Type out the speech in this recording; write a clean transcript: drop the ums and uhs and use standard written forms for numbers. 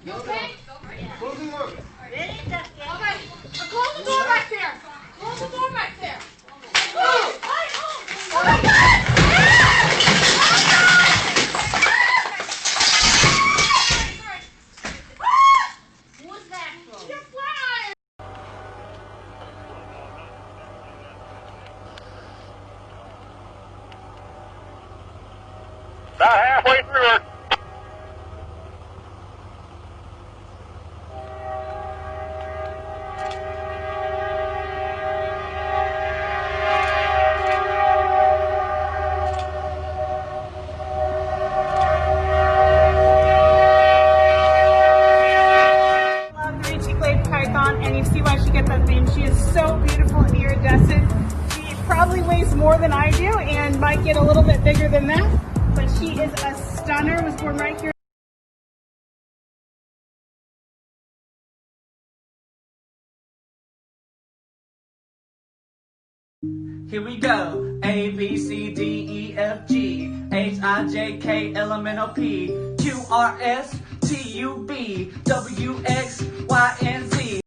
You okay? Close the door. Ready? All right. Close the door back there. Close the door back there. Oh my God! Who's that from? You're flying. About halfway through it. Love the Ricci Glade Python, and you see why she gets that name. She is so beautiful and iridescent. She probably weighs more than I do and might get a little bit bigger than that, but she is a stunner. Was born right here. Here we go. A, B, C, D, E, F, G, H, I, J, K, L, M, N, O, P, Q, R, S, T, U, V, W, X, Y, and Z.